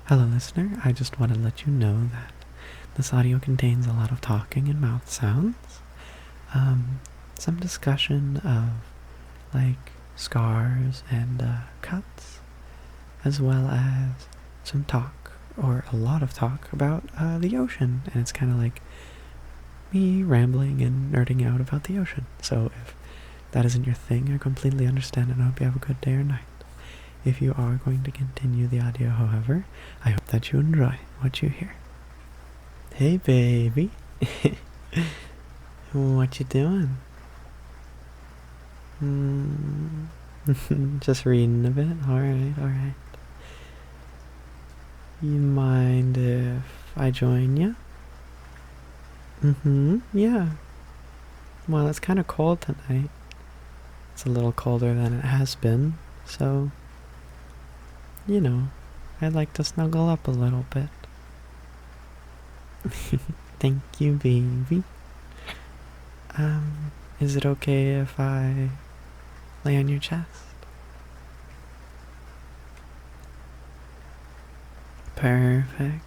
Hello, listener. I just want to let you know that this audio contains a lot of talking and mouth sounds, some discussion of, like, scars and cuts, as well as some talk, or a lot of talk, about the ocean. And it's kind of like me rambling and nerding out about the ocean. So if that isn't your thing, I completely understand, and I hope you have a good day or night. If you are going to continue the audio, however, I hope that you enjoy what you hear. Hey, baby. What you doing? Just reading a bit? Alright. You mind if I join you? Yeah. Well, it's kind of cold tonight. It's a little colder than it has been, so, you know, I'd like to snuggle up a little bit. Thank you, baby. Is it okay if I lay on your chest? Perfect.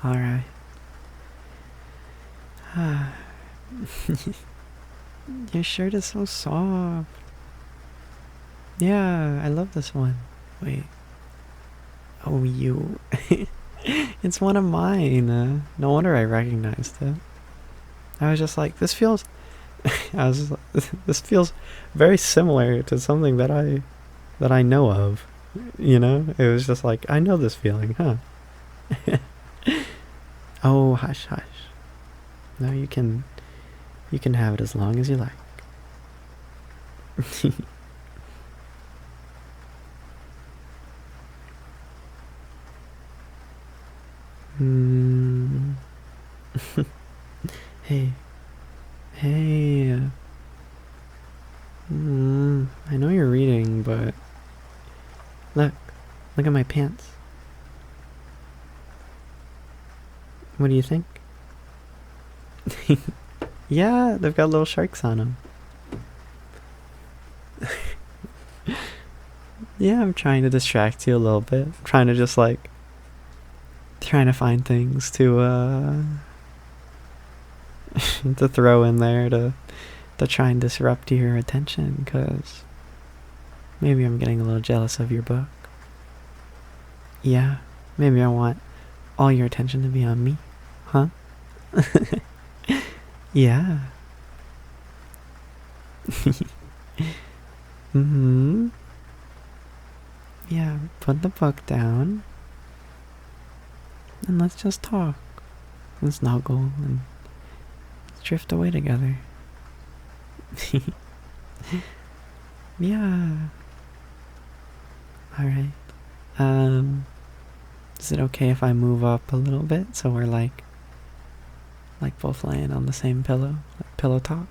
Alright. Your shirt is so soft. Yeah, I love this one. Wait. Oh, you. It's one of mine. No wonder I recognized it. I was just like, this feels... this feels very similar to something that I know of. You know? It was just like, I know this feeling, huh? Oh, hush. No, you can have it as long as you like. Hey. I know you're reading, but look at my pants. What do you think? Yeah, they've got little sharks on them. Yeah, I'm trying to distract you a little bit. I'm trying to just like trying to find things to to throw in there to try and disrupt your attention, because maybe I'm getting a little jealous of your book. Yeah, maybe I want all your attention to be on me, huh? Yeah. Yeah, put the book down and let's just talk and snuggle and drift away together. Yeah. Alright. Is it okay if I move up a little bit so we're like both laying on the same pillow? Like pillow talk?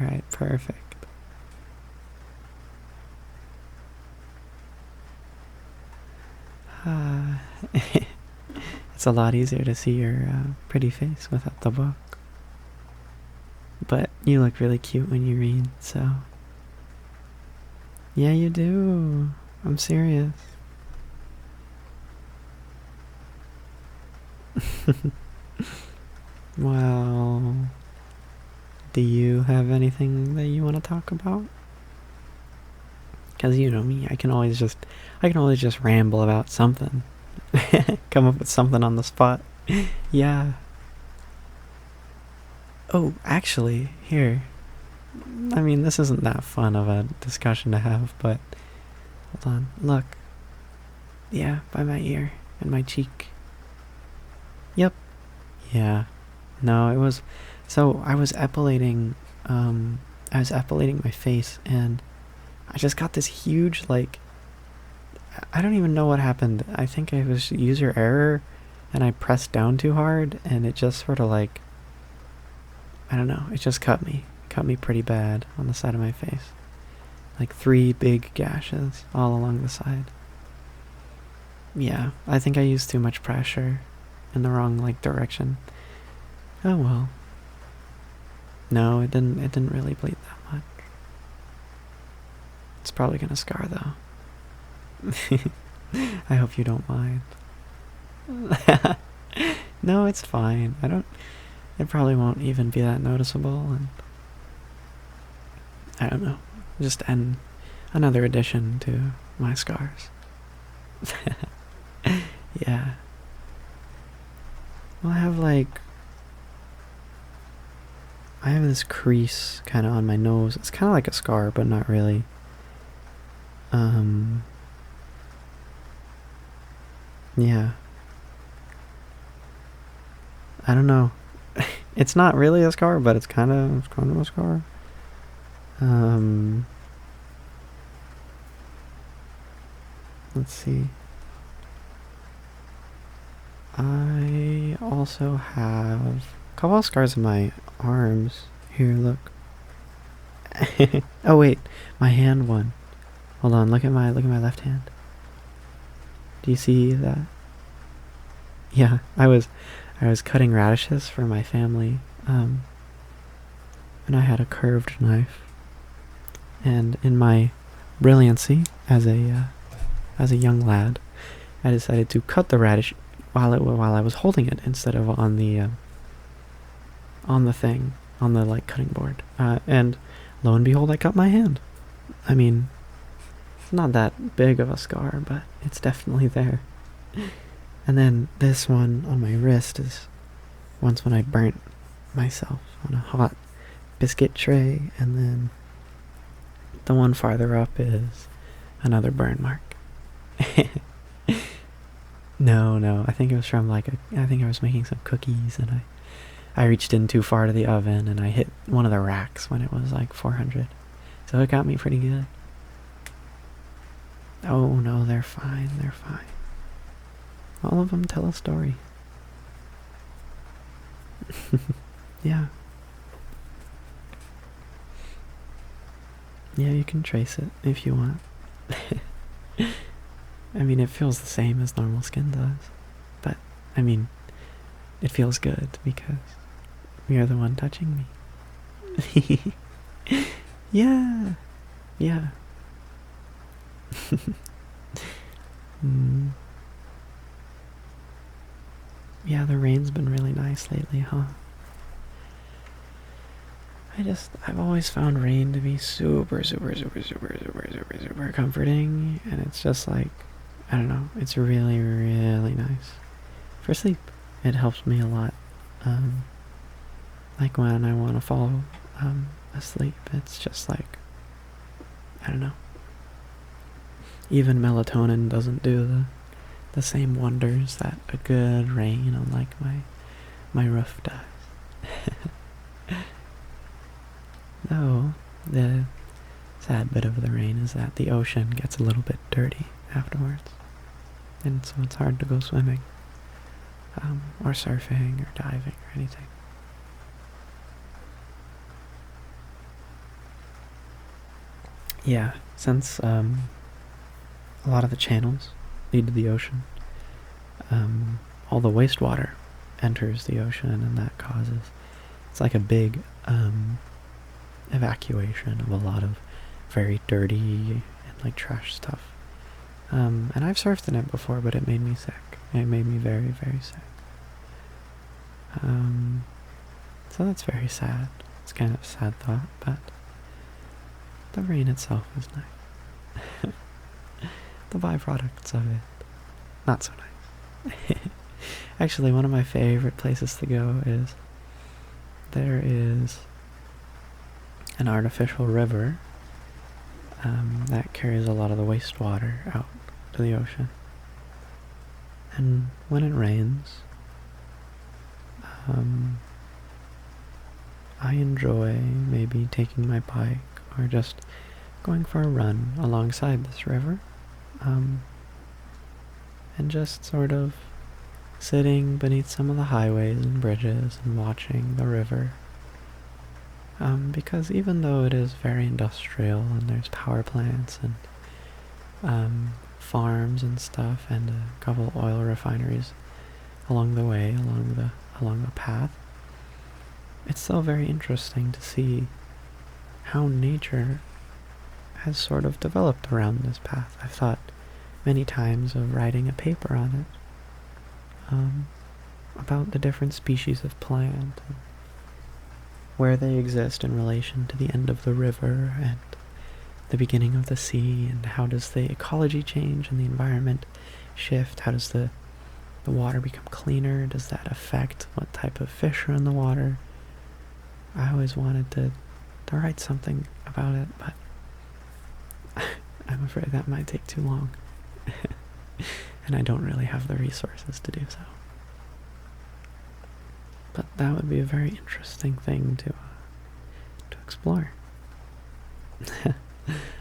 Alright, perfect. It's a lot easier to see your pretty face without the book. But you look really cute when you read, so... Yeah, you do. I'm serious. Well... Do you have anything that you want to talk about? Because you know me, I can always just ramble about something. Come up with something on the spot. Yeah. Oh, actually, here. I mean, this isn't that fun of a discussion to have, but... Hold on, look. Yeah, by my ear and my cheek. Yep. Yeah. No, it was... So, I was epilating my face, and I just got this huge, like... I don't even know what happened. I think it was user error, and I pressed down too hard, and it just sort of like... I don't know, it just cut me. Cut me pretty bad on the side of my face. Like 3 big gashes all along the side. Yeah, I think I used too much pressure in the wrong, like, direction. Oh well. No, it didn't really bleed that much. It's probably gonna scar though. I hope you don't mind. No, it's fine. I don't. It probably won't even be that noticeable, and I don't know. Just another addition to my scars. Yeah. Well, I have this crease kind of on my nose. It's kind of like a scar, but not really. Yeah. I don't know. It's not really a scar, but it's kind of a scar. Um, let's see. I also have a couple of scars on my arms. Here, look. Oh wait, my hand one. Hold on, look at my left hand. Do you see that? Yeah, I was cutting radishes for my family, and I had a curved knife. And in my brilliancy as a young lad, I decided to cut the radish while I was holding it instead of on the thing, on the like cutting board. And lo and behold, I cut my hand. I mean, it's not that big of a scar, but it's definitely there. And then this one on my wrist is once when I burnt myself on a hot biscuit tray, and then the one farther up is another burn mark. No, I think it was from I think I was making some cookies, and I reached in too far to the oven, and I hit one of the racks when it was like 400. So it got me pretty good. Oh no, they're fine. All of them tell a story. Yeah. Yeah, you can trace it if you want. I mean, it feels the same as normal skin does. But, I mean, it feels good because you're the one touching me. Yeah. mm. Yeah, the rain's been really nice lately, huh? I've always found rain to be super comforting, and it's just like, I don't know, it's really, really nice. For sleep, it helps me a lot. Like when I want to fall asleep, it's just like, I don't know. Even melatonin doesn't do the same wonders that a good rain on like my roof does. Though, the sad bit of the rain is that the ocean gets a little bit dirty afterwards. And so it's hard to go swimming, or surfing, or diving, or anything. Yeah, since a lot of the channels lead to the ocean, all the wastewater enters the ocean, and that causes, it's like a big evacuation of a lot of very dirty and like trash stuff. And I've surfed in it before, but it made me sick. It made me very, very sick. So that's very sad. It's kind of a sad thought, but the rain itself is nice. The byproducts of it, not so nice. Actually, one of my favorite places to go is, there is an artificial river that carries a lot of the wastewater out to the ocean. And when it rains, I enjoy maybe taking my bike or just going for a run alongside this river, and just sort of sitting beneath some of the highways and bridges and watching the river. Because even though it is very industrial and there's power plants and farms and stuff and a couple oil refineries along the way, along the path, it's still very interesting to see how nature has sort of developed around this path. I've thought many times of writing a paper on it, about the different species of plant, and where they exist in relation to the end of the river and the beginning of the sea, and how does the ecology change and the environment shift? How does the water become cleaner? Does that affect what type of fish are in the water? I always wanted to write something about it, but I'm afraid that might take too long. And I don't really have the resources to do so. But that would be a very interesting thing to explore.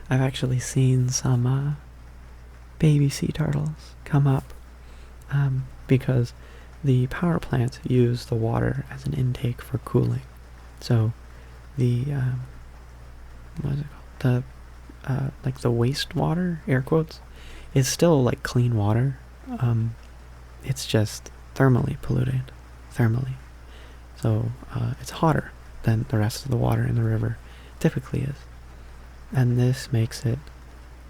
I've actually seen some baby sea turtles come up because the power plants use the water as an intake for cooling. So the what is it called? The like the wastewater, air quotes, is still like clean water. It's just thermally polluted, So it's hotter than the rest of the water in the river typically is. And this makes it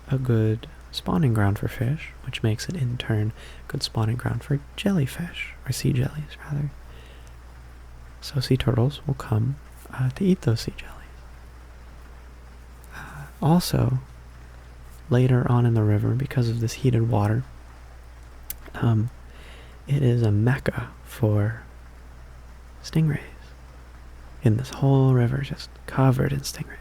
a good spawning ground for fish, which makes it in turn a good spawning ground for jellyfish, or sea jellies rather. So sea turtles will come to eat those sea jellies. Also, later on in the river, because of this heated water, it is a mecca for stingrays. In this whole river, just covered in stingrays.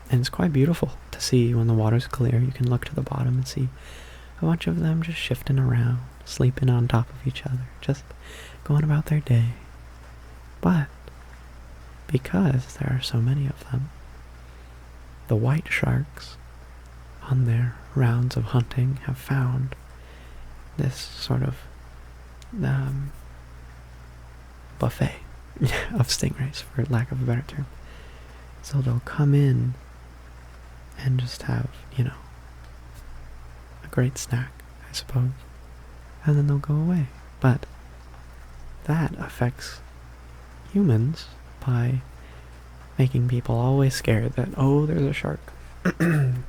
And it's quite beautiful to see when the water's clear. You can look to the bottom and see a bunch of them just shifting around, sleeping on top of each other, just going about their day. But because there are so many of them, the white sharks on their rounds of hunting have found this sort of buffet of stingrays, for lack of a better term. So they'll come in and just have, a great snack, I suppose, and then they'll go away. But that affects humans by making people always scared that, oh, there's a shark. And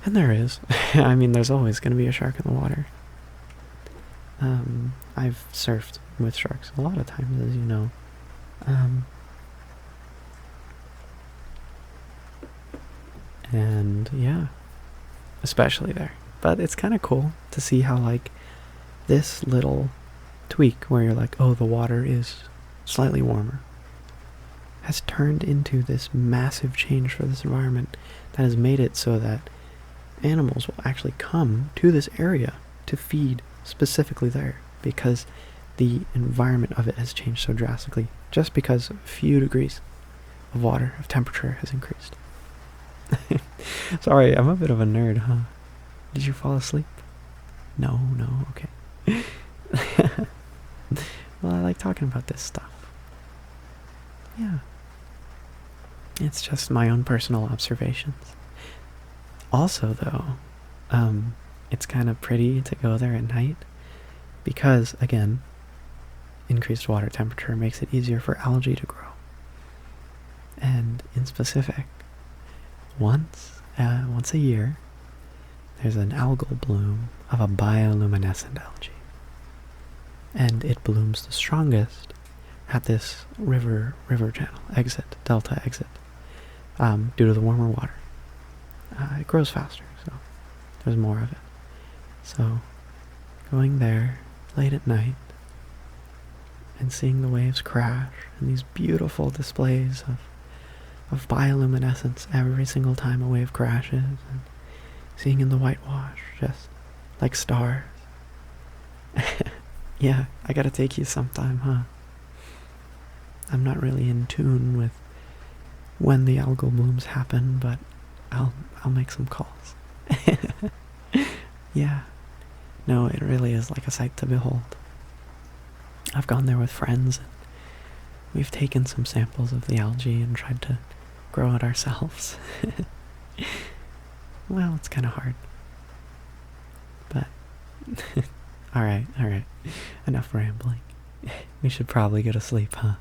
there is. I mean, there's always going to be a shark in the water. I've surfed with sharks a lot of times, as you know. And yeah, especially there. But it's kind of cool to see how, like, this little tweak where you're like, oh, the water is slightly warmer, has turned into this massive change for this environment that has made it so that animals will actually come to this area to feed specifically there, because the environment of it has changed so drastically, just because a few degrees of water, of temperature, has increased. Sorry, I'm a bit of a nerd, huh? Did you fall asleep? No, okay. Well, I like talking about this stuff. Yeah. It's just my own personal observations. Also, though, it's kind of pretty to go there at night because, again, increased water temperature makes it easier for algae to grow. And in specific, once a year, there's an algal bloom of a bioluminescent algae. And it blooms the strongest at this river channel exit, delta exit, due to the warmer water. It grows faster, so there's more of it. So going there late at night and seeing the waves crash and these beautiful displays of bioluminescence every single time a wave crashes, and seeing in the whitewash just like stars. Yeah, I gotta take you sometime, huh? I'm not really in tune with when the algal blooms happen, but I'll make some calls. Yeah. No, it really is like a sight to behold. I've gone there with friends, and we've taken some samples of the algae and tried to grow it ourselves. Well, it's kind of hard. But, alright. Enough rambling. We should probably go to sleep, huh?